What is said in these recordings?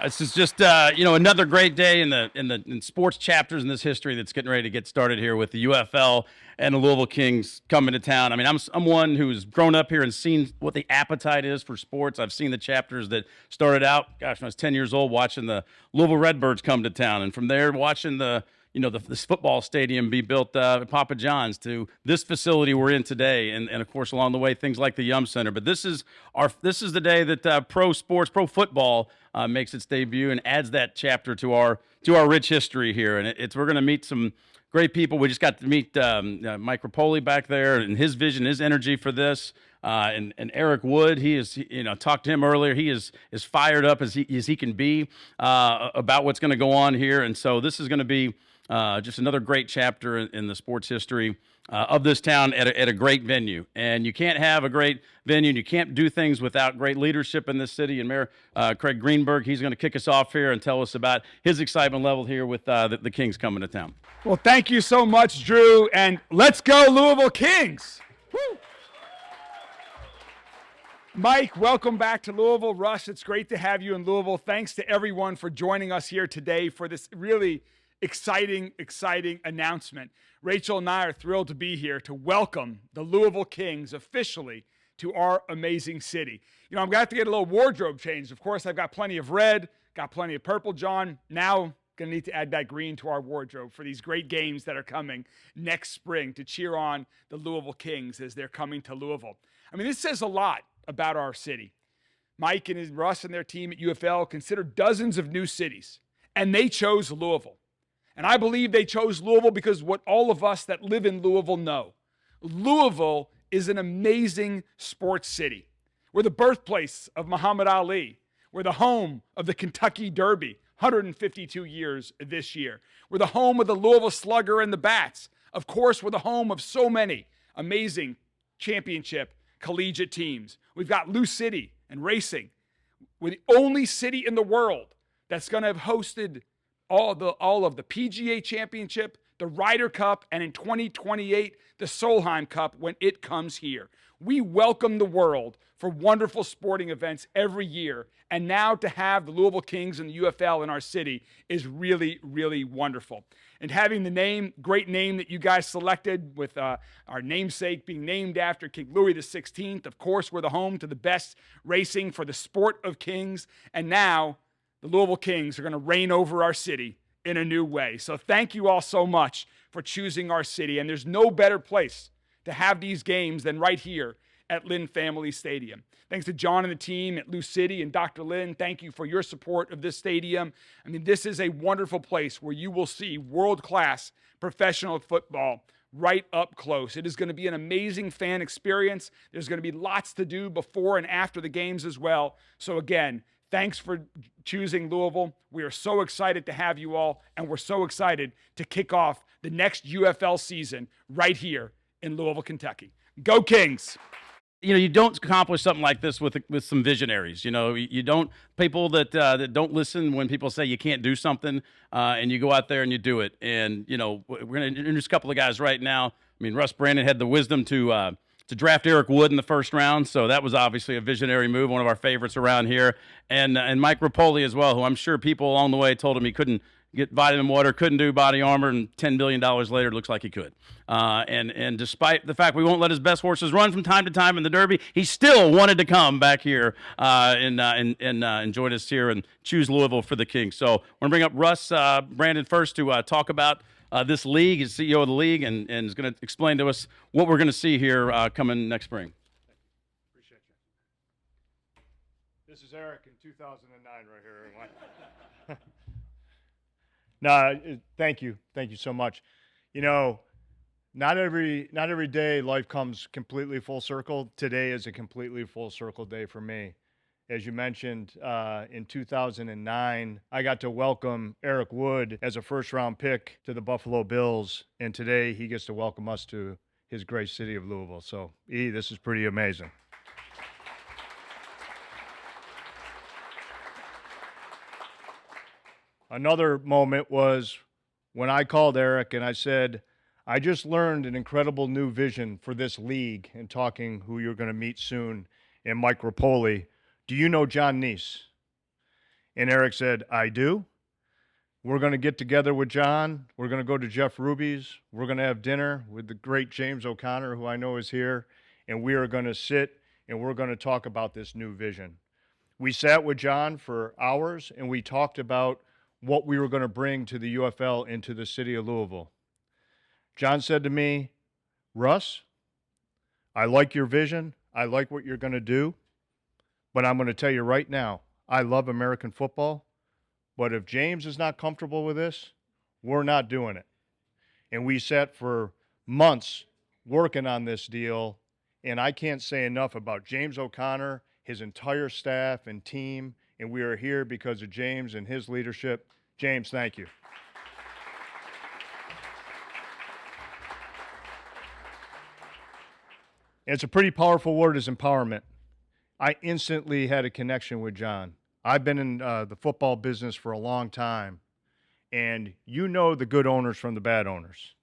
This is just another great day in sports chapters in this history that's getting ready to get started here with the UFL and the Louisville Kings coming to town. I mean, I'm one who's grown up here and seen what the appetite is for sports. I've seen the chapters that started out, gosh, when I was 10 years old, watching the Louisville Redbirds come to town, and from there watching this football stadium be built at Papa John's to this facility we're in today, and of course along the way things like the Yum Center. But this is the day that pro football makes its debut and adds that chapter to our rich history here. And we're going to meet some great people. We just got to meet Mike Rapoli back there and his vision, his energy for this. And Eric Wood, talked to him earlier. He is as fired up as he can be about what's going to go on here. And so this is going to be just another great chapter in the sports history of this town at a great venue. And you can't have a great venue, and you can't do things without great leadership in this city. And Mayor Craig Greenberg, he's going to kick us off here and tell us about his excitement level here with the Kings coming to town. Well, thank you so much, Drew, and let's go Louisville Kings. Woo. Mike, welcome back to Louisville. Russ, it's great to have you in Louisville. Thanks to everyone for joining us here today for this really exciting announcement. Rachel and I are thrilled to be here to welcome the Louisville Kings officially to our amazing city. I'm going to have to get a little wardrobe change. Of course, I've got plenty of red, got plenty of purple, John. Now, going to need to add that green to our wardrobe for these great games that are coming next spring to cheer on the Louisville Kings as they're coming to Louisville. I mean, this says a lot about our city. Mike and Russ and their team at UFL considered dozens of new cities, and they chose Louisville. And I believe they chose Louisville because what all of us that live in Louisville know. Louisville is an amazing sports city. We're the birthplace of Muhammad Ali. We're the home of the Kentucky Derby, 152 years this year. We're the home of the Louisville Slugger and the Bats. Of course, we're the home of so many amazing championship collegiate teams. We've got Lou City and racing. We're the only city in the world that's going to have hosted all of the PGA Championship, the Ryder Cup, and in 2028, the Solheim Cup when it comes here. We welcome the world for wonderful sporting events every year, and now to have the Louisville Kings and the UFL in our city is really, really wonderful. And having the great name that you guys selected with our namesake being named after King Louis XVI, of course, we're the home to the best racing for the sport of kings, and now the Louisville Kings are going to reign over our city in a new way. So thank you all so much for choosing our city. And there's no better place to have these games than right here at Lynn Family Stadium. Thanks to John and the team at Lou City and Dr. Lynn. Thank you for your support of this stadium. I mean, this is a wonderful place where you will see world-class professional football right up close. It is going to be an amazing fan experience. There's going to be lots to do before and after the games as well. So again, thanks for choosing Louisville. We are so excited to have you all, and we're so excited to kick off the next UFL season right here in Louisville, Kentucky. Go Kings! You don't accomplish something like this with some visionaries. You don't, people that don't listen when people say you can't do something, and you go out there and you do it. And we're going to introduce a couple of guys right now. I mean, Russ Brandon had the wisdom to draft Eric Wood in the first round, so that was obviously a visionary move, one of our favorites around here. And Mike Rapoli as well, who I'm sure people along the way told him he couldn't get vitamin water, couldn't do body armor, and $10 billion later, it looks like he could. And despite the fact we won't let his best horses run from time to time in the Derby, he still wanted to come back here and join us here and choose Louisville for the Kings. So we're going to bring up Russ Brandon first to talk about this league. He's CEO of the league and is going to explain to us what we're going to see here coming next spring. Appreciate you. This is Eric in 2009 right here. No, thank you so much. Not every day life comes completely full circle. Today is a completely full circle day for me. As you mentioned, in 2009, I got to welcome Eric Wood as a first-round pick to the Buffalo Bills, and today he gets to welcome us to his great city of Louisville. So, this is pretty amazing. Another moment was when I called Eric and I said, I just learned an incredible new vision for this league, and talking who you're going to meet soon, and Mike Rapoli. Do you know John Neese? And Eric said, I do. We're going to get together with John. We're going to go to Jeff Ruby's. We're going to have dinner with the great James O'Connor, who I know is here. And we are going to sit and we're going to talk about this new vision. We sat with John for hours and we talked about what we were going to bring to the UFL into the city of Louisville. John said to me, Russ, I like your vision. I like what you're going to do. But I'm going to tell you right now, I love American football. But if James is not comfortable with this, we're not doing it. And we sat for months working on this deal. And I can't say enough about James O'Connor, his entire staff and team. And we are here because of James and his leadership. James, thank you. And it's a pretty powerful word, is empowerment. I instantly had a connection with John. I've been in the football business for a long time, and you know the good owners from the bad owners.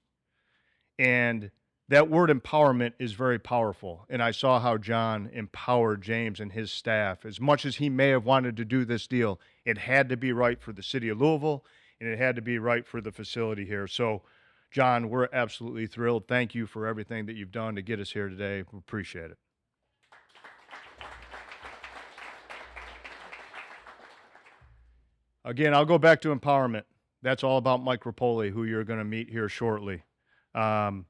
And that word empowerment is very powerful, and I saw how John empowered James and his staff. As much as he may have wanted to do this deal, it had to be right for the city of Louisville, and it had to be right for the facility here. So, John, we're absolutely thrilled. Thank you for everything that you've done to get us here today. We appreciate it. Again, I'll go back to empowerment. That's all about Mike Rapoli, who you're going to meet here shortly. I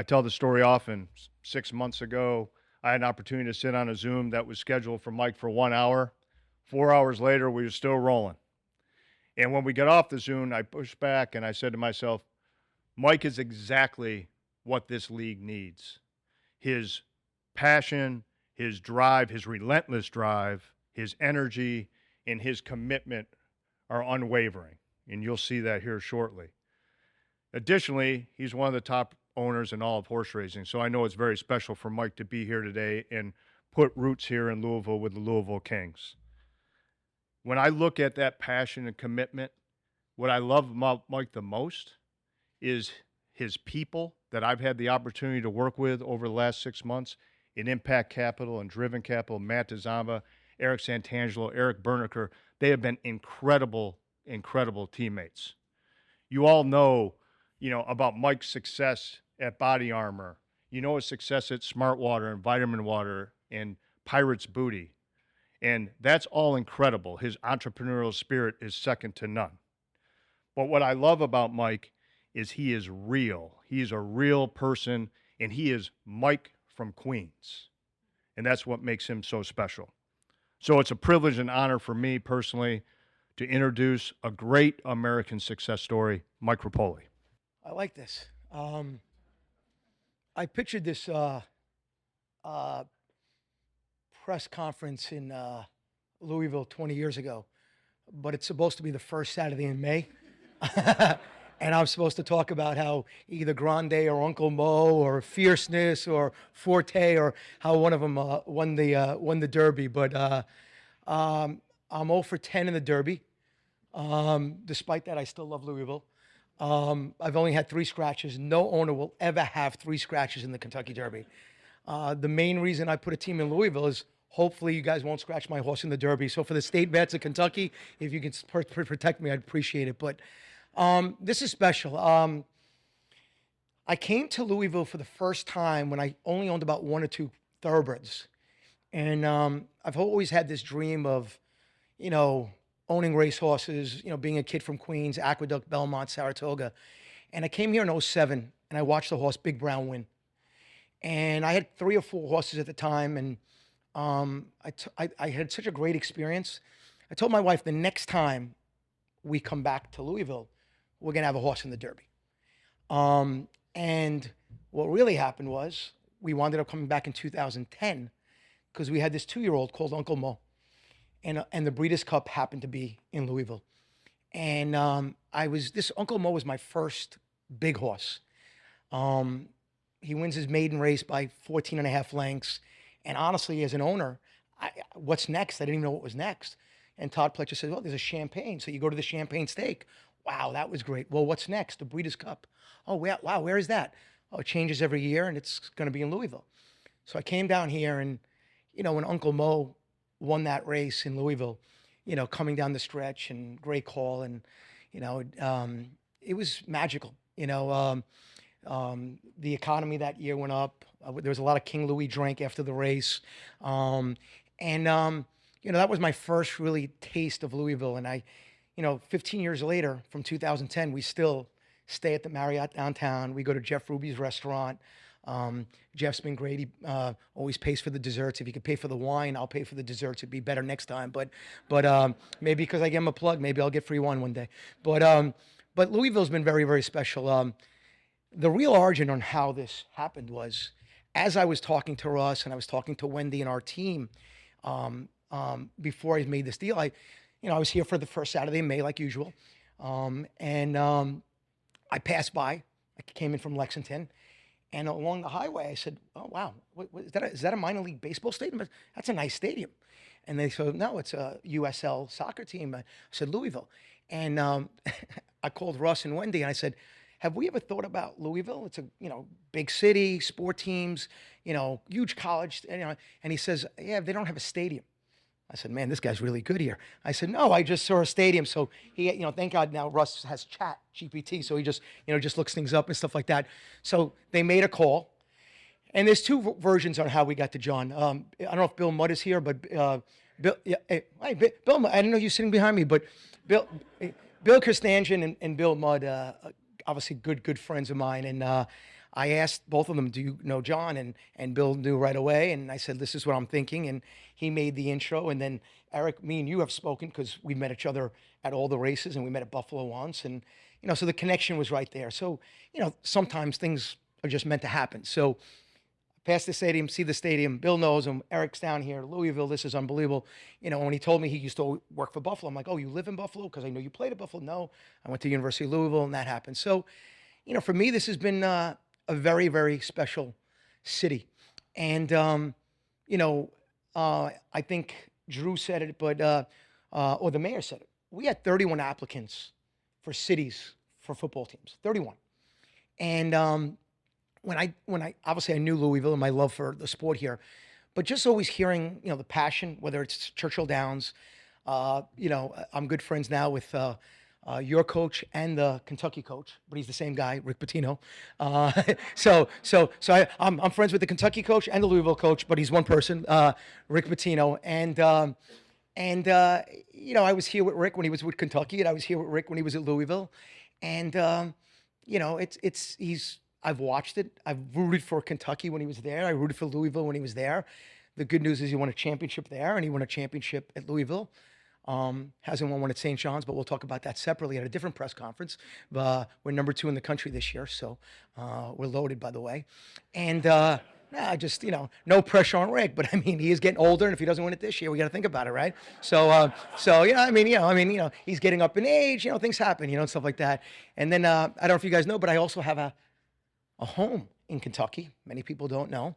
tell the story often. 6 months ago, I had an opportunity to sit on a Zoom that was scheduled for Mike for 1 hour. 4 hours later, we were still rolling. And when we got off the Zoom, I pushed back and I said to myself, Mike is exactly what this league needs. His passion, his drive, his relentless drive, his energy, and his commitment are unwavering, and you'll see that here shortly. Additionally, he's one of the top owners in all of horse racing, so I know it's very special for Mike to be here today and put roots here in Louisville with the Louisville Kings. When I look at that passion and commitment, what I love about Mike the most is his people that I've had the opportunity to work with over the last 6 months in Impact Capital and Driven Capital, Matt DeZamba, Eric Santangelo, Eric Berniker. They have been incredible, incredible teammates. You all know, about Mike's success at Body Armor. You know his success at Smart Water and Vitamin Water and Pirate's Booty. And that's all incredible. His entrepreneurial spirit is second to none. But what I love about Mike is he is real. He's a real person, and he is Mike from Queens. And that's what makes him so special. So it's a privilege and honor for me personally to introduce a great American success story, Mike Rapoli. I like this. I pictured this press conference in Louisville 20 years ago, but it's supposed to be the first Saturday in May. And I'm supposed to talk about how either Grande or Uncle Mo or Fierceness or Forte or how one of them won the Derby. But I'm 0 for 10 in the Derby. Despite that, I still love Louisville. I've only had 3 scratches. No owner will ever have 3 scratches in the Kentucky Derby. The main reason I put a team in Louisville is hopefully you guys won't scratch my horse in the Derby. So for the state vets of Kentucky, if you can protect me, I'd appreciate it. But this is special. I came to Louisville for the first time when I only owned about 1 or 2 thoroughbreds. And I've always had this dream of, owning racehorses, being a kid from Queens, Aqueduct, Belmont, Saratoga. And I came here in 2007 and I watched the horse Big Brown win. And I had 3 or 4 horses at the time, and I had such a great experience. I told my wife the next time we come back to Louisville, we're going to have a horse in the Derby. And what really happened was we wound up coming back in 2010 because we had this 2-year-old called Uncle Mo. And the Breeders' Cup happened to be in Louisville. And this Uncle Mo was my first big horse. He wins his maiden race by 14 and a half lengths. And honestly, as an owner, what's next? I didn't even know what was next. And Todd Pletcher said, well, there's a Champagne. So you go to the Champagne Steak. Wow, that was great. Well, what's next? The Breeders' Cup. Oh, wow, where is that? Oh, it changes every year, and it's going to be in Louisville. So I came down here, and, when Uncle Mo won that race in Louisville, coming down the stretch and great call. And, it was magical. The economy that year went up. There was a lot of King Louis drank after the race. That was my first really taste of Louisville. And 15 years later, from 2010, we still stay at the Marriott downtown. We go to Jeff Ruby's restaurant. Jeff's been great. He always pays for the desserts. If he could pay for the wine, I'll pay for the desserts. It'd be better next time. But maybe because I give him a plug, maybe I'll get free wine one day. But Louisville's been very, very special. The real origin on how this happened was, as I was talking to Russ and I was talking to Wendy and our team, before I made this deal, I was here for the first Saturday in May, like usual. I passed by. I came in from Lexington. And along the highway, I said, "Oh, wow, is that a minor league baseball stadium? That's a nice stadium." And they said, "No, it's a USL soccer team." I said, "Louisville." And I called Russ and Wendy, and I said, "Have we ever thought about Louisville? It's a big city, sport teams, huge college." And he says, "Yeah, they don't have a stadium." I said, "Man, this guy's really good here." I said, "No, I just saw a stadium." So he, thank God now Russ has chat GPT. So he just, just looks things up and stuff like that. So they made a call, and there's two versions on how we got to John. I don't know if Bill Mudd is here, but Bill, yeah, hey, Bill Mudd, I didn't know you were sitting behind me, but Bill Costangian and Bill Mudd, obviously good friends of mine. And I asked both of them, "Do you know John?" And Bill knew right away. And I said, "This is what I'm thinking." And he made the intro. And then Eric, me and you have spoken because we met each other at all the races, and we met at Buffalo once. And, so the connection was right there. So, sometimes things are just meant to happen. So past the stadium, see the stadium. Bill knows him. Eric's down here, Louisville. This is unbelievable. When he told me he used to work for Buffalo, I'm like, "Oh, you live in Buffalo?" Because I know you played at Buffalo. No, I went to University of Louisville, and that happened. So, for me, this has been a very, very special city. And, I think Drew said it, but or the mayor said it. We had 31 applicants for cities for football teams, 31. And when I obviously I knew Louisville and my love for the sport here, but just always hearing the passion, whether it's Churchill Downs, I'm good friends now with your coach and the Kentucky coach, but he's the same guy, Rick Pitino. I'm friends with the Kentucky coach and the Louisville coach, but he's one person, Rick Pitino. And I was here with Rick when he was with Kentucky, and I was here with Rick when he was at Louisville. And I've watched it. I've rooted for Kentucky when he was there. I rooted for Louisville when he was there. The good news is he won a championship there, and he won a championship at Louisville. Hasn't won one at St. John's, but we'll talk about that separately at a different press conference. We're number 2 in the country this year, so we're loaded, by the way. And just no pressure on Rick, but I mean, he is getting older, and if he doesn't win it this year, we got to think about it, right? So he's getting up in age. Things happen, and stuff like that. And then I don't know if you guys know, but I also have a home in Kentucky. Many people don't know.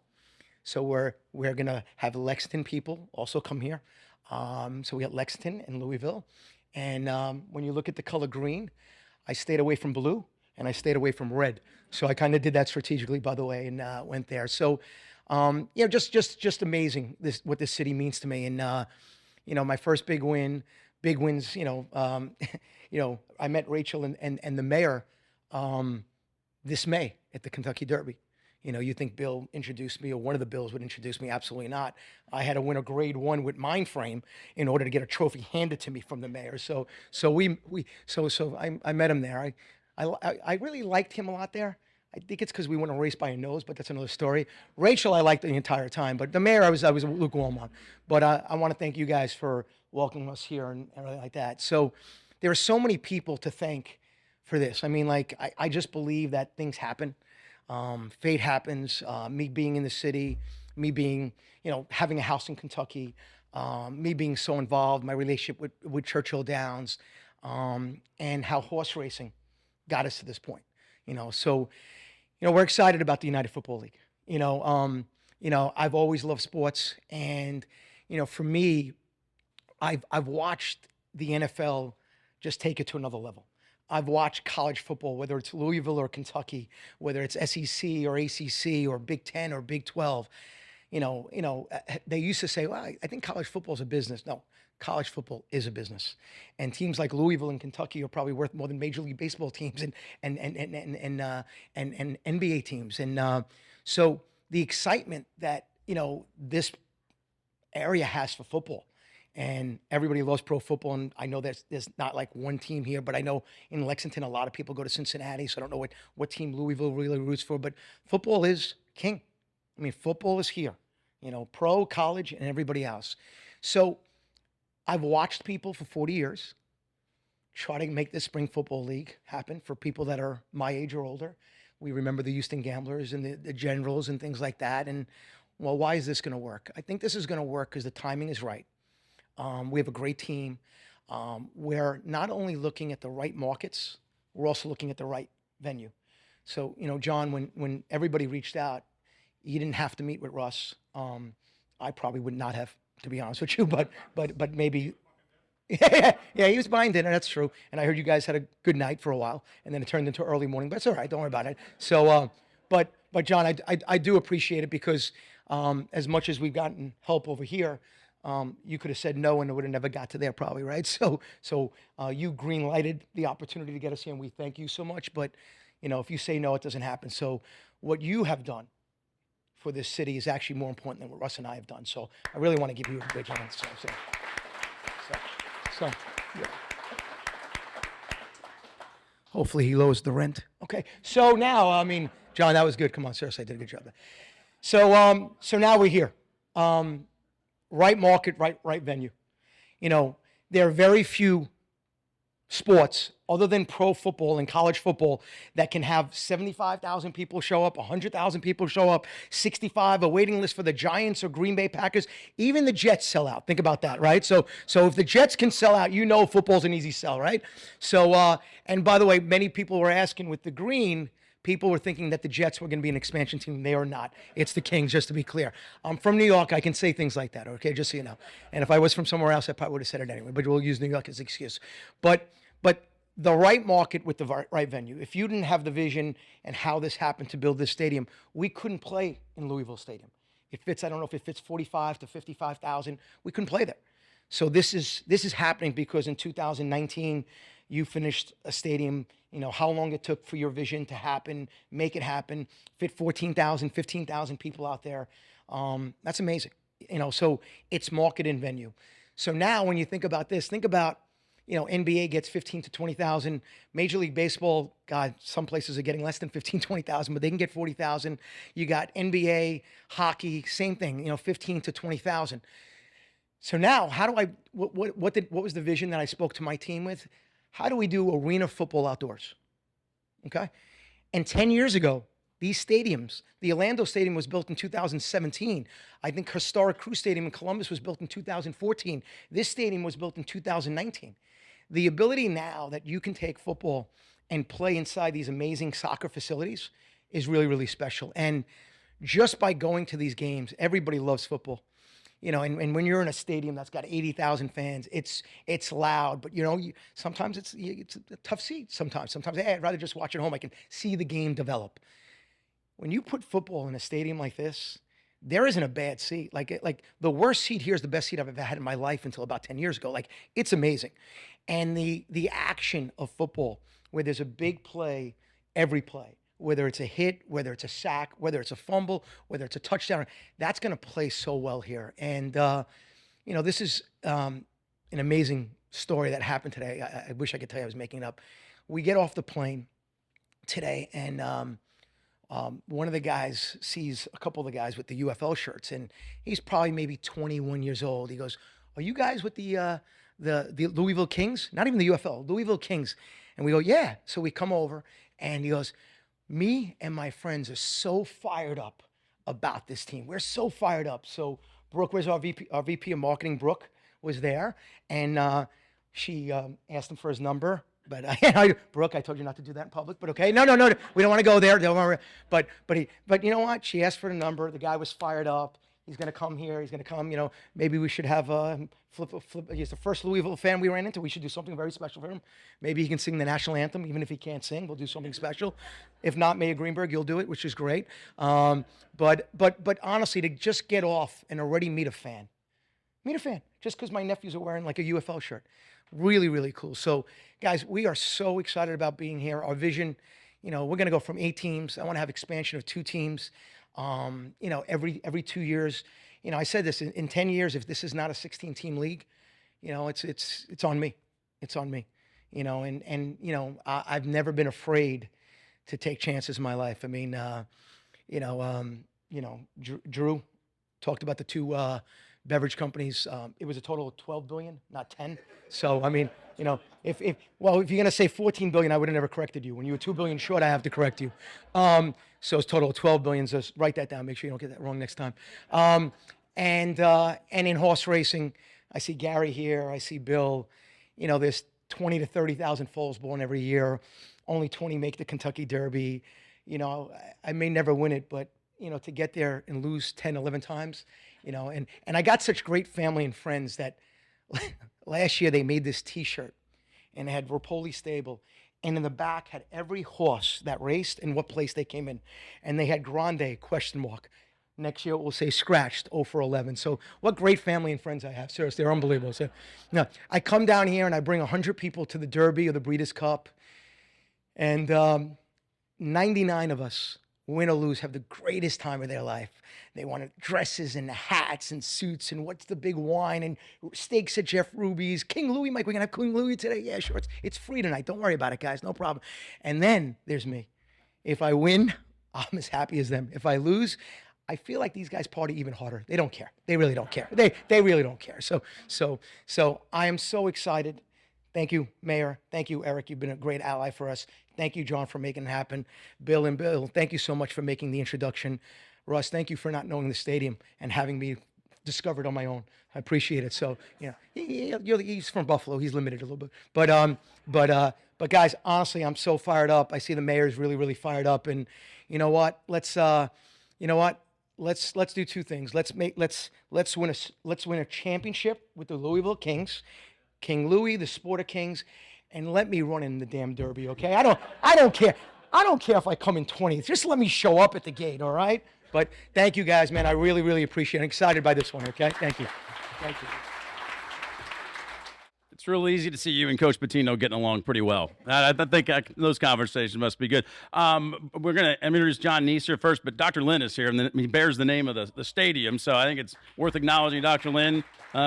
So we're gonna have Lexington people also come here. So we got Lexington and Louisville. And when you look at the color green, I stayed away from blue and I stayed away from red. So I kind of did that strategically, by the way, and went there. So, just amazing what this city means to me. And, my first big wins, I met Rachel and the mayor this May at the Kentucky Derby. You think Bill introduced me, or one of the Bills would introduce me? Absolutely not. I had to win a grade 1 with mind frame in order to get a trophy handed to me from the mayor. So I met him there. I really liked him a lot there. I think it's because we won a race by a nose, but that's another story. Rachel, I liked the entire time, but the mayor, I was lukewarm on. But I want to thank you guys for welcoming us here and everything like that. So there are so many people to thank for this. I mean, I just believe that things happen. Fate happens. Me being in the city, me being, having a house in Kentucky, me being so involved, my relationship with Churchill Downs, and how horse racing got us to this point. So, we're excited about the United Football League. I've always loved sports, and for me, I've watched the NFL just take it to another level. I've watched college football, whether it's Louisville or Kentucky, whether it's SEC or ACC or Big Ten or Big 12. They used to say, well, I think college football is a business. No, college football is a business, and teams like Louisville and Kentucky are probably worth more than Major League Baseball teams and NBA teams. And so the excitement that this area has for football, and everybody loves pro football. And I know there's not like one team here, but I know in Lexington a lot of people go to Cincinnati, so I don't know what team Louisville really roots for. But football is king. I mean, football is here, pro, college, and everybody else. So I've watched people for 40 years try to make this spring football league happen for people that are my age or older. We remember the Houston Gamblers and the Generals and things like that. And, well, why is this going to work? I think this is going to work because the timing is right. We have a great team. We're not only looking at the right markets, we're also looking at the right venue. So, John, when everybody reached out, you didn't have to meet with Russ. I probably would not have, to be honest with you, but maybe. Yeah, he was buying dinner. That's true. And I heard you guys had a good night for a while, and then it turned into early morning. But it's all right. Don't worry about it. So, but John, I do appreciate it because as much as we've gotten help over here, you could have said no, and it would have never got to there, probably, right? So you green lighted the opportunity to get us here, and we thank you so much. But if you say no, it doesn't happen. So what you have done for this city is actually more important than what Russ and I have done. So I really want to give you a big hand. So yeah. Hopefully he lowers the rent. Okay. So now, John, that was good. Come on, seriously, I did a good job there. So now we're here. Right market, right venue. There are very few sports other than pro football and college football that can have 75,000 people show up, 100,000 people show up, 65, a waiting list for the Giants or Green Bay Packers. Even the Jets sell out. Think about that, right? So if the Jets can sell out, football's an easy sell, right? So, and by the way, many people were asking with the green, people were thinking that the Jets were going to be an expansion team. They are not. It's the Kings, just to be clear. I'm from New York. I can say things like that, okay, just so you know. And if I was from somewhere else, I probably would have said it anyway, but we'll use New York as an excuse. But the right market with the right venue. If you didn't have the vision and how this happened to build this stadium, we couldn't play in Louisville Stadium. It fits, I don't know if it fits 45 to 55,000. We couldn't play there. So this is happening because in 2019, you finished a stadium, how long it took for your vision to happen, make it happen, fit 14,000, 15,000 people out there. That's amazing. So it's market and venue. So now when you think about this, think about, NBA gets 15 to 20,000. Major League Baseball, God, some places are getting less than 15, 20,000, but they can get 40,000. You got NBA, hockey, same thing, 15 to 20,000. So now, how do what was the vision that I spoke to my team with? How do we do arena football outdoors? Okay? And 10 years ago, these stadiums, the Orlando Stadium was built in 2017. I think Historic Crew Stadium in Columbus was built in 2014. This stadium was built in 2019. The ability now that you can take football and play inside these amazing soccer facilities is really, really special. And just by going to these games, everybody loves football. And when you're in a stadium that's got 80,000 fans, it's loud, but sometimes it's a tough seat. Sometimes I'd rather just watch at home. I can see the game develop. When you put football in a stadium like this, there isn't a bad seat. Like the worst seat here is the best seat I've ever had in my life until about 10 years ago. Like, it's amazing. And the action of football, where there's a big play, every play, whether it's a hit, whether it's a sack, whether it's a fumble, whether it's a touchdown, that's going to play so well here. And, this is an amazing story that happened today. I wish I could tell you I was making it up. We get off the plane today, and one of the guys sees a couple of the guys with the UFL shirts, and he's probably maybe 21 years old. He goes, "Are you guys with the Louisville Kings?" Not even the UFL, Louisville Kings. And we go, "Yeah." So we come over, and he goes, "Me and my friends are so fired up about this team. We're so fired up." So Brooke was our VP of marketing. Brooke was there, and she asked him for his number. But Brooke, I told you not to do that in public. But okay, no, we don't want to go there. Don't worry. But you know what? She asked for the number. The guy was fired up. He's going to come here. He's going to come. Maybe we should have flip. He's the first Louisville fan we ran into. We should do something very special for him. Maybe he can sing the national anthem, even if he can't sing. We'll do something special. If not, Mayor Greenberg, you'll do it, which is great. But honestly, to just get off and already meet a fan, just because my nephews are wearing like a UFL shirt, really, really cool. So, guys, we are so excited about being here. Our vision, we're going to go from 8 teams. I want to have expansion of 2 teams. Every 2 years, I said this in 10 years, if this is not a 16-team league, it's on me. It's on me, I've never been afraid to take chances in my life. I mean, Drew talked about the 2 beverage companies. It was a total of 12 billion, not 10. So, I mean, if you're going to say 14 billion, I would have never corrected you. When you were 2 billion short, I have to correct you. So it's total of 12 billion. So write that down. Make sure you don't get that wrong next time. And in horse racing, I see Gary here. I see Bill. There's 20 to 30,000 foals born every year. Only 20 make the Kentucky Derby. I may never win it, but to get there and lose 10, 11 times, and I got such great family and friends that last year they made this T-shirt, and it had Rapoli Stable, and in the back had every horse that raced and what place they came in, and they had Grande ? Next year it will say scratched 0 for 11. So what great family and friends I have. Seriously, they're unbelievable. So, I come down here and I bring 100 people to the Derby or the Breeders' Cup, and 99 of us, win or lose, have the greatest time of their life. They wanted dresses and hats and suits and what's the big wine and steaks at Jeff Ruby's. King Louis, Mike, we're going to have King Louis today? Yeah, sure. It's free tonight. Don't worry about it, guys. No problem. And then there's me. If I win, I'm as happy as them. If I lose, I feel like these guys party even harder. They don't care. They really don't care. They really don't care. So I am so excited. Thank you, Mayor. Thank you, Eric. You've been a great ally for us. Thank you, John, for making it happen. Bill, thank you so much for making the introduction. Russ, thank you for not knowing the stadium and having me discovered on my own. I appreciate it. So, he's from Buffalo. He's limited a little bit. But guys, honestly, I'm so fired up. I see the mayor's really, really fired up. And you know what? Let's do 2 things. Let's win a championship with the Louisville Kings, King Louis, the Sport of Kings, and let me run in the damn Derby, okay? I don't care. I don't care if I come in 20th. Just let me show up at the gate, all right? But thank you guys, man. I really, really appreciate it. I'm excited by this one, okay? Thank you. Thank you. It's real easy to see you and Coach Patino getting along pretty well. I think those conversations must be good. We're going to introduce John Neese here first, but Dr. Lynn is here, and he bears the name of the stadium, so I think it's worth acknowledging Dr. Lynn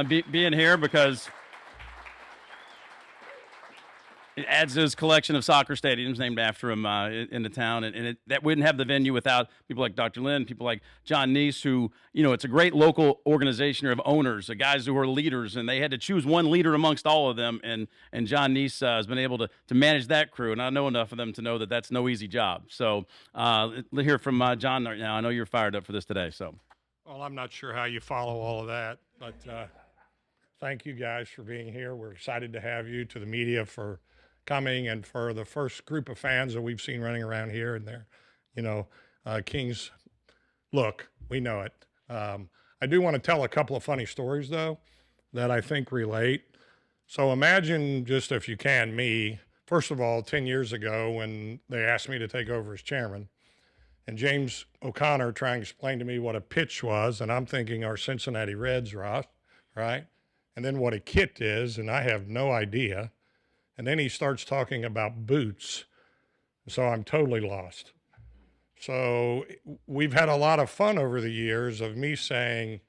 being here because it adds to his collection of soccer stadiums named after him in the town, and that wouldn't have the venue without people like Dr. Lynn, people like John Neese, who, it's a great local organization of owners, guys who are leaders, and they had to choose one leader amongst all of them, and John Neese has been able to manage that crew, and I know enough of them to know that that's no easy job. So let's hear from John right now. I know you're fired up for this today. So, well, I'm not sure how you follow all of that, but thank you guys for being here. We're excited to have you, to the media for coming, and for the first group of fans that we've seen running around here, and they're, Kings, look, we know it. I do want to tell a couple of funny stories, though, that I think relate. So imagine, just if you can, me, first of all, 10 years ago when they asked me to take over as chairman, and James O'Connor trying to explain to me what a pitch was, and I'm thinking our Cincinnati Reds, right? And then what a kit is, and I have no idea. And then he starts talking about boots. So I'm totally lost. So we've had a lot of fun over the years of me saying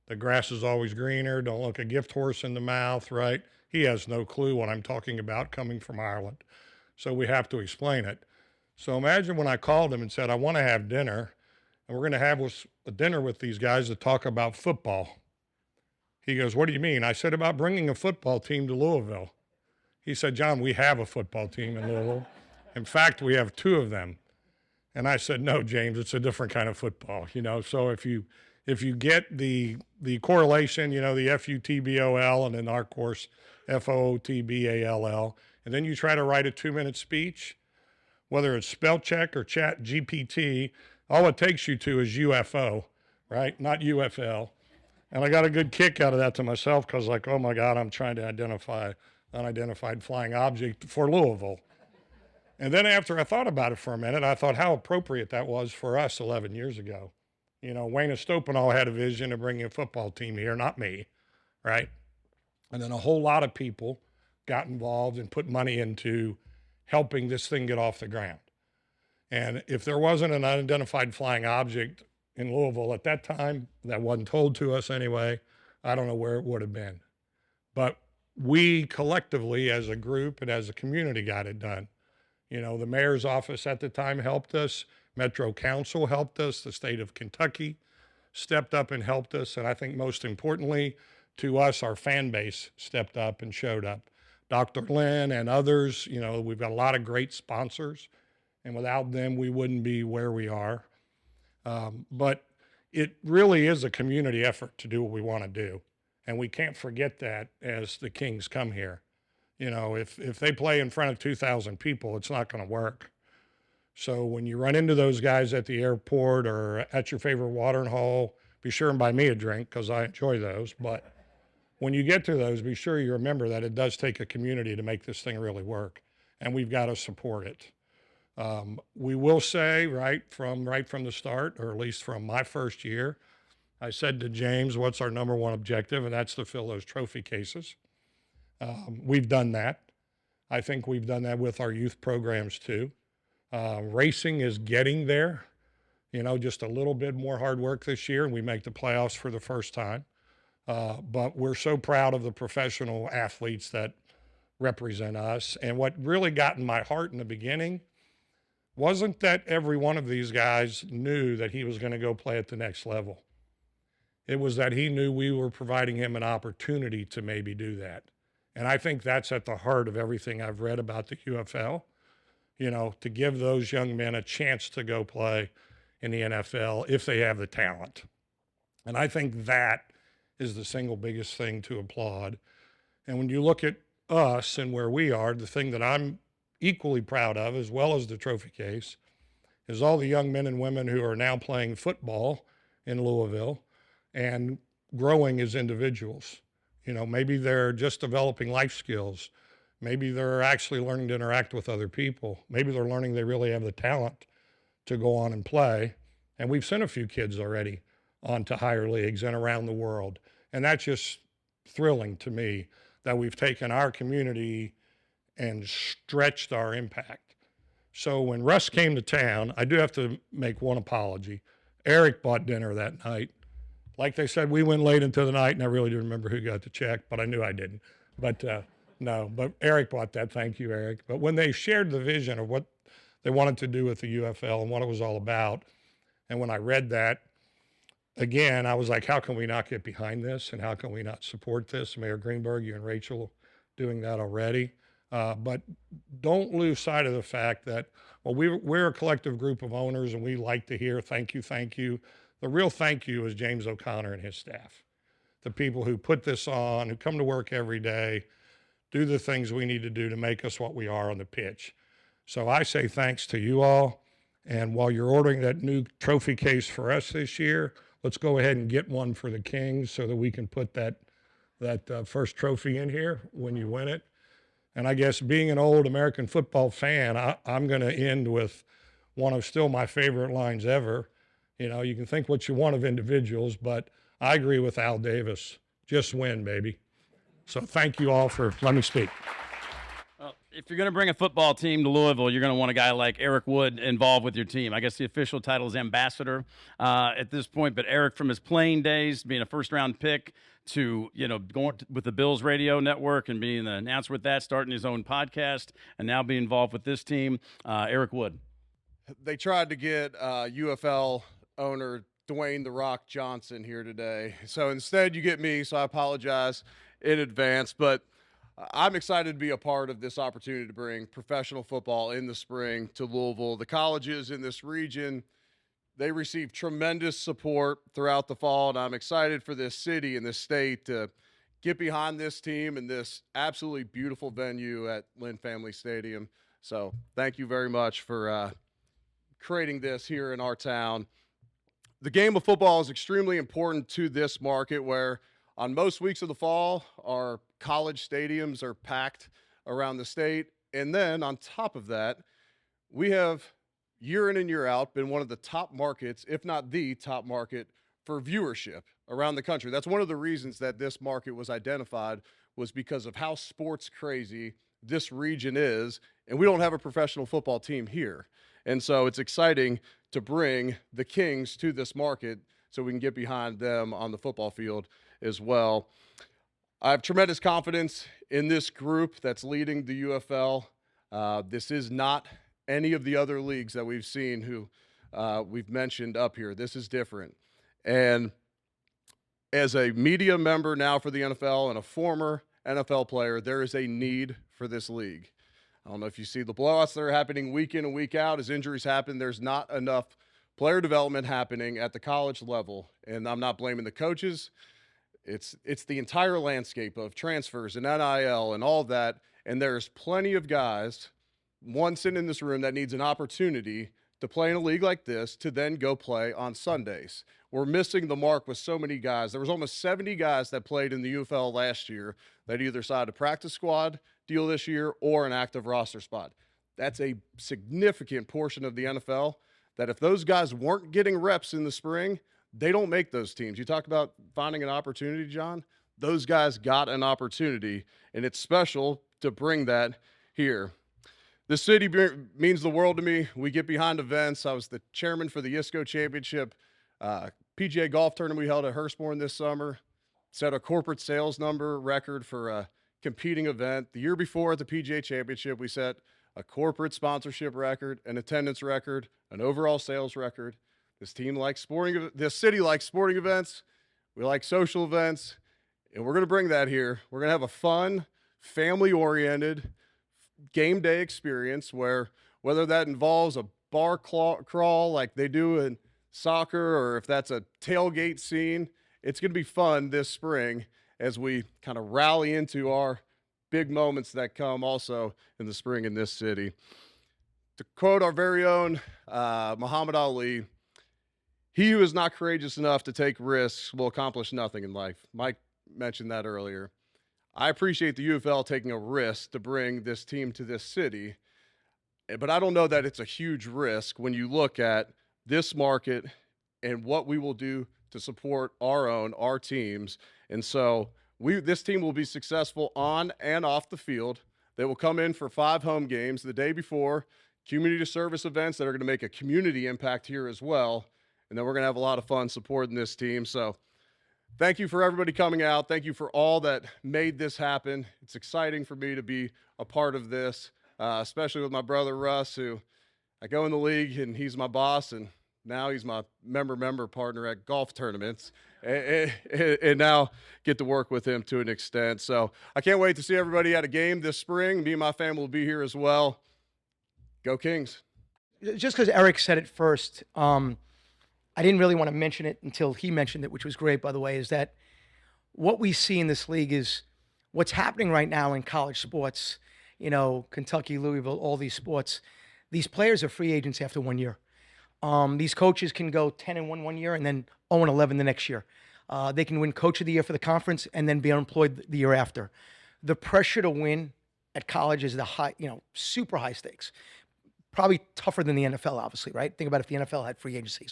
the grass is always greener, don't look a gift horse in the mouth, right? He has no clue what I'm talking about coming from Ireland. So we have to explain it. So imagine when I called him and said, I want to have dinner, and we're going to have a dinner with these guys to talk about football. He goes, what do you mean? I said, about bringing a football team to Louisville. He said, John, we have a football team in Louisville. In fact, we have 2 of them. And I said, no, James, it's a different kind of football. So if you get the correlation, the FUTBOL, and in our course, FOOTBALL, and then you try to write a 2-minute speech, whether it's spell check or chat GPT, all it takes you to is UFO, right? Not UFL. And I got a good kick out of that to myself because, like, oh my God, I'm trying to identify unidentified flying object for Louisville. And then after I thought about it for a minute, I thought how appropriate that was for us 11 years ago. You know, Wayne Estopanol had a vision of bringing a football team here, not me, right? And then a whole lot of people got involved and put money into helping this thing get off the ground. And if there wasn't an unidentified flying object in Louisville at that time, that wasn't told to us anyway, I don't know where it would have been. But we collectively as a group and as a community got it done. You know, the mayor's office at the time helped us. Metro Council helped us. The state of Kentucky stepped up and helped us. And I think most importantly to us, our fan base stepped up and showed up. Dr. Lynn and others, you know, we've got a lot of great sponsors. And without them, we wouldn't be where we are. But it really is a community effort to do what we want to do. And we can't forget that as the Kings come here. You know, if they play in front of 2,000 people, it's not going to work. So when you run into those guys at the airport or at your favorite watering hole, be sure and buy me a drink because I enjoy those. But when you get to those, be sure you remember that it does take a community to make this thing really work. And we've got to support it. We will say right from the start, or at least from my first year, I said to James, what's our number one objective? And that's to fill those trophy cases. We've done that. I think we've done that with our youth programs too. Racing is getting there, you know, just a little bit more hard work this year, and we make the playoffs for the first time. But we're so proud of the professional athletes that represent us. And what really got in my heart in the beginning wasn't that every one of these guys knew that he was going to go play at the next level. It was that he knew we were providing him an opportunity to maybe do that. And I think that's at the heart of everything I've read about the UFL, you know, to give those young men a chance to go play in the NFL if they have the talent. And I think that is the single biggest thing to applaud. And when you look at us and where we are, the thing that I'm equally proud of, as well as the trophy case, is all the young men and women who are now playing football in Louisville and growing as individuals. You know, maybe they're just developing life skills. Maybe they're actually learning to interact with other people. Maybe they're learning they really have the talent to go on and play. And we've sent a few kids already on to higher leagues and around the world. And that's just thrilling to me that we've taken our community and stretched our impact. So when Russ came to town, I do have to make one apology. Eric bought dinner that night. Like they said, we went late into the night, and I really didn't remember who got the check, but I knew I didn't. But no, but Eric bought that. Thank you, Eric. But when they shared the vision of what they wanted to do with the UFL and what it was all about, and when I read that, again, I was like, how can we not get behind this, and how can we not support this? Mayor Greenberg, you and Rachel doing that already. But don't lose sight of the fact that, well, we're a collective group of owners, and we like to hear thank you, thank you. The real thank you is James O'Connor and his staff, the people who put this on, who come to work every day, do the things we need to do to make us what we are on the pitch. So I say thanks to you all. And while you're ordering that new trophy case for us this year, let's go ahead and get one for the Kings so that we can put that first trophy in here when you win it. And I guess being an old American football fan, I'm going to end with one of still my favorite lines ever. You know, you can think what you want of individuals, but I agree with Al Davis. Just win, baby. So thank you all for letting me speak. Well, if you're going to bring a football team to Louisville, you're going to want a guy like Eric Wood involved with your team. I guess the official title is ambassador at this point, but Eric, from his playing days, being a first-round pick to, you know, going with the Bills radio network and being the announcer with that, starting his own podcast, and now being involved with this team, Eric Wood. They tried to get UFL owner Dwayne "The Rock" Johnson here today. So instead you get me, so I apologize in advance. But I'm excited to be a part of this opportunity to bring professional football in the spring to Louisville. The colleges in this region, they receive tremendous support throughout the fall, and I'm excited for this city and this state to get behind this team and this absolutely beautiful venue at Lynn Family Stadium. So thank you very much for creating this here in our town. the game of football is extremely important to this market where on most weeks of the fall, our college stadiums are packed around the state. And then on top of that, we have year in and year out been one of the top markets, if not the top market for viewership around the country. That's one of the reasons that this market was identified, was because of how sports crazy this region is. And we don't have a professional football team here. And so it's exciting to bring the Kings to this market so we can get behind them on the football field as well. I have tremendous confidence in this group that's leading the UFL. This is not any of the other leagues that we've seen who we've mentioned up here. This is different. And as a media member now for the NFL and a former NFL player, there is a need for this league. I don't know if you see the blowouts that are happening week in and week out. As injuries happen, there's not enough player development happening at the college level. And I'm not blaming the coaches. It's the entire landscape of transfers and NIL and all that. And there's plenty of guys, one sitting in this room, that needs an opportunity to play in a league like this to then go play on Sundays. We're missing the mark with so many guys. There was almost 70 guys that played in the UFL last year that either signed a practice squad deal this year or an active roster spot. That's a significant portion of the NFL that if those guys weren't getting reps in the spring, they don't make those teams. You talk about finding an opportunity, John. Those guys got an opportunity, and it's special to bring that here. This city means the world to me. We get behind events. I was the chairman for the ISCO Championship PGA golf tournament we held at Hurstbourne this summer. Set a corporate sales number record for a competing event. The year before at the PGA Championship, we set a corporate sponsorship record, an attendance record, an overall sales record. This city likes sporting events. We like social events, and we're going to bring that here. We're going to have a fun, family-oriented game day experience where whether that involves a bar crawl like they do in soccer or if that's a tailgate scene, it's going to be fun this spring as we kind of rally into our big moments that come also in the spring in this city. To quote our very own Muhammad Ali, "He who is not courageous enough to take risks will accomplish nothing in life." Mike mentioned that earlier. I appreciate the UFL taking a risk to bring this team to this city, but I don't know that it's a huge risk when you look at this market and what we will do to support our teams. And so this team will be successful on and off the field. They will come in for 5 home games the day before, community service events that are going to make a community impact here as well. And then we're going to have a lot of fun supporting this team. So thank you for everybody coming out. Thank you for all that made this happen. It's exciting for me to be a part of this, especially with my brother Russ, who I go in the league and he's my boss, and now he's my member partner at golf tournaments, and now get to work with him to an extent. So I can't wait to see everybody at a game this spring. Me and my family will be here as well. Go Kings. Just because Eric said it first, I didn't really want to mention it until he mentioned it, which was great, by the way, is that what we see in this league is what's happening right now in college sports, Kentucky, Louisville, all these sports. These players are free agents after 1 year. These coaches can go 10-1 one year and then 0-11 the next year. They can win Coach of the Year for the conference and then be unemployed the year after. The pressure to win at college is super high stakes. Probably tougher than the NFL, obviously, right? Think about if the NFL had free agency.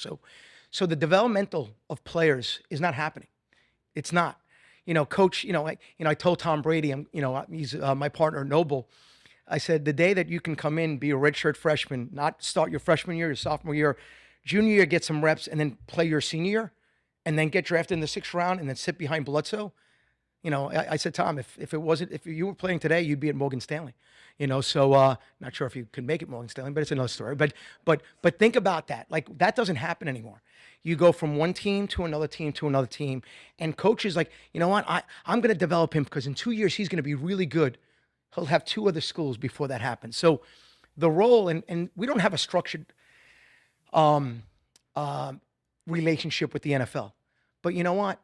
So the developmental of players is not happening. It's not. Coach, I told Tom Brady, he's my partner, Noble. I said, the day that you can come in, be a redshirt freshman, not start your freshman year, your sophomore year, junior year, get some reps, and then play your senior year, and then get drafted in the 6th round, and then sit behind Bledsoe. I said, Tom, if you were playing today, you'd be at Morgan Stanley. So not sure if you could make it Morgan Stanley, but it's another story. But think about that. Like, that doesn't happen anymore. You go from one team to another team to another team, and coaches like, you know what, I'm going to develop him because in 2 years he's going to be really good. He'll have 2 other schools before that happens. So the role, and we don't have a structured relationship with the NFL. But you know what?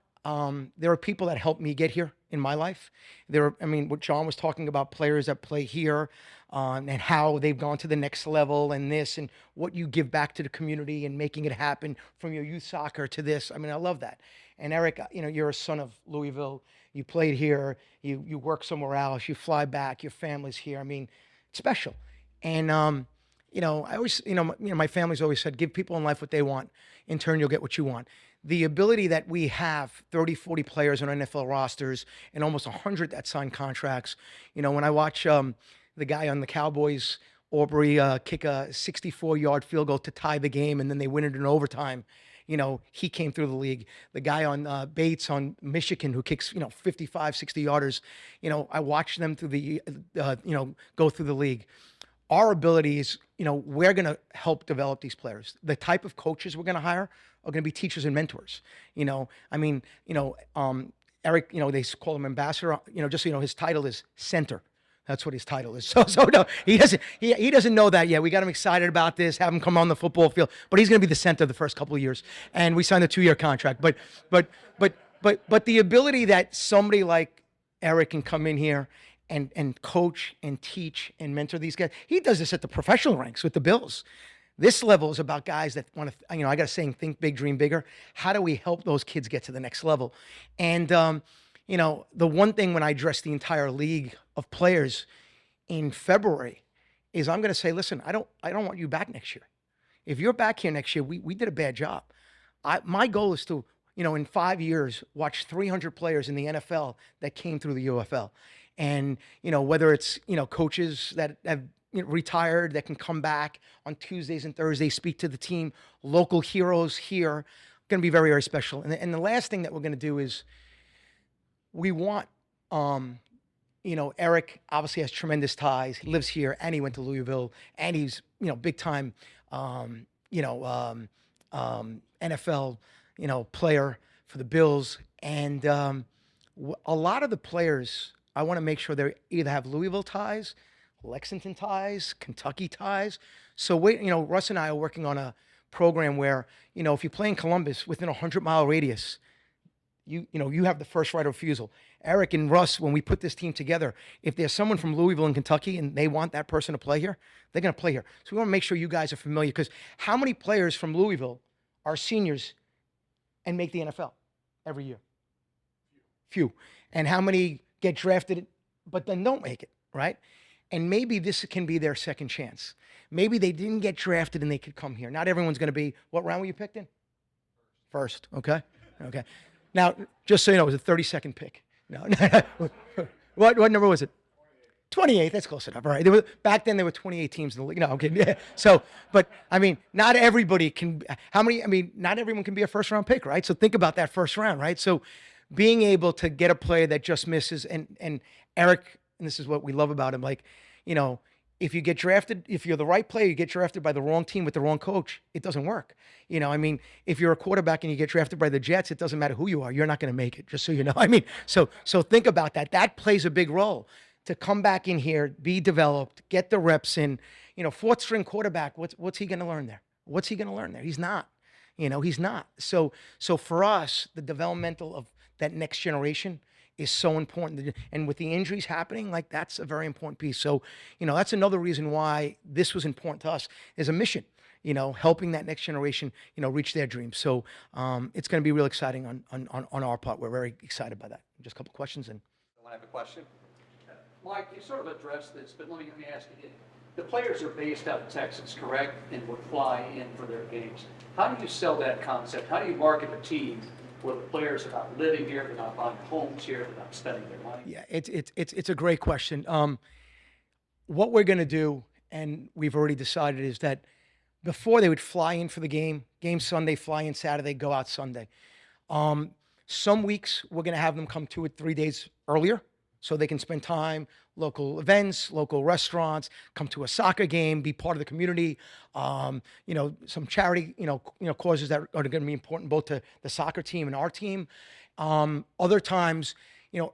There are people that helped me get here in my life. I mean, what John was talking about, players that play here, and how they've gone to the next level, and this, and what you give back to the community and making it happen from your youth soccer to this. I mean, I love that. And Eric, you're a son of Louisville. You played here. You work somewhere else. You fly back. Your family's here. I mean, it's special. And I always, my family's always said, give people in life what they want. In turn, you'll get what you want. The ability that we have 30, 40 players on NFL rosters and almost 100 that sign contracts. When I watch the guy on the Cowboys, Aubrey, kick a 64-yard field goal to tie the game, and then they win it in overtime. He came through the league. The guy on Bates on Michigan who kicks, 55, 60-yarders. I watch them through the, go through the league. Our ability is, we're going to help develop these players. The type of coaches we're going to hire are going to be teachers and mentors. Eric, they call him ambassador. Just so you know, his title is center. That's what his title is. So no, he doesn't know that yet. We got him excited about this, have him come on the football field, but he's going to be the center the first couple of years. And we signed a 2-year contract. But the ability that somebody like Eric can come in here and coach and teach and mentor these guys. He does this at the professional ranks with the Bills. This level is about guys that want to, I got a saying, think big, dream bigger. How do we help those kids get to the next level? And, the one thing when I address the entire league of players in February is I'm going to say, listen, I don't want you back next year. If you're back here next year, we did a bad job. My goal is to, in 5 years, watch 300 players in the NFL that came through the UFL. And, whether it's, coaches that have retired that can come back on Tuesdays and Thursdays, speak to the team, local heroes here, going to be very, very special. And the last thing that we're going to do is we want, Eric obviously has tremendous ties. He lives here and he went to Louisville and he's, big time, NFL, player for the Bills. And a lot of the players, I want to make sure they either have Louisville ties, Lexington ties, Kentucky ties. So Russ and I are working on a program where, if you play in Columbus within a 100-mile radius, you have the first right of refusal. Eric and Russ, when we put this team together, if there's someone from Louisville and Kentucky and they want that person to play here, they're going to play here. So we want to make sure you guys are familiar, because how many players from Louisville are seniors and make the NFL every year? Few. And how many get drafted but then don't make it, right? And maybe this can be their second chance. Maybe they didn't get drafted and they could come here. Not everyone's going to be, what round were you picked in? First, okay? Okay. Now, just so you know, it was a 32nd pick. No. What number was it? 28. That's close enough. All right. Back then, there were 28 teams in the league. No, okay. Yeah. So, but I mean, not everybody can. Not everyone can be a first-round pick, right? So think about that first round, right? So, being able to get a player that just misses, and Eric, and this is what we love about him, like, if you get drafted, if you're the right player, you get drafted by the wrong team with the wrong coach, it doesn't work. If you're a quarterback and you get drafted by the Jets, it doesn't matter who you are, you're not going to make it, just so you know. So think about that. That plays a big role to come back in here, be developed, get the reps in. Fourth string quarterback, what's he going to learn there? What's he going to learn there? He's not. He's not. So for us, the developmental of that next generation is so important. And with the injuries happening, like, that's a very important piece. So, that's another reason why this was important to us, is a mission, helping that next generation, reach their dreams. So it's going to be real exciting on our part. We're very excited by that. Just a couple questions. And I have a question. Mike, you sort of addressed this, but let me ask you. The players are based out of Texas, correct? And would fly in for their games. How do you sell that concept? How do you market a team where the players are not living here, they're not buying homes here, they're not spending their money? Yeah, it's a great question. What we're going to do, and we've already decided, is that before they would fly in for the game Sunday, fly in Saturday, go out Sunday. Some weeks we're going to have them come 2 or 3 days earlier so they can spend time, local events, local restaurants, come to a soccer game, be part of the community, some charity, causes that are going to be important both to the soccer team and our team. Other times,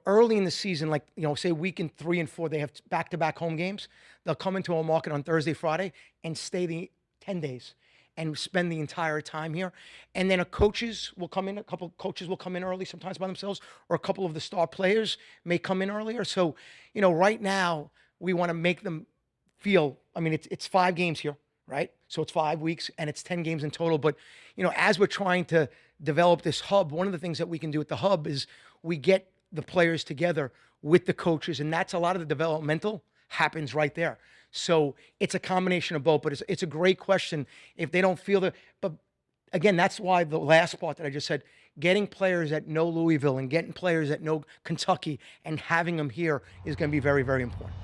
early in the season, like, say week in 3 and 4, they have back-to-back home games. They'll come into our market on Thursday, Friday, and stay the 10 days. and spend the entire time here. And then a couple coaches will come in early sometimes by themselves, or a couple of the star players may come in earlier. So, right now we want to make them feel, I mean, it's 5 games here, right? So it's 5 weeks and it's 10 games in total. But, as we're trying to develop this hub, one of the things that we can do at the hub is we get the players together with the coaches, and that's a lot of the developmental happens right there. So it's a combination of both, but it's a great question if they don't feel that. But again, that's why the last part that I just said, getting players that know Louisville and getting players that know Kentucky and having them here is going to be very, very important.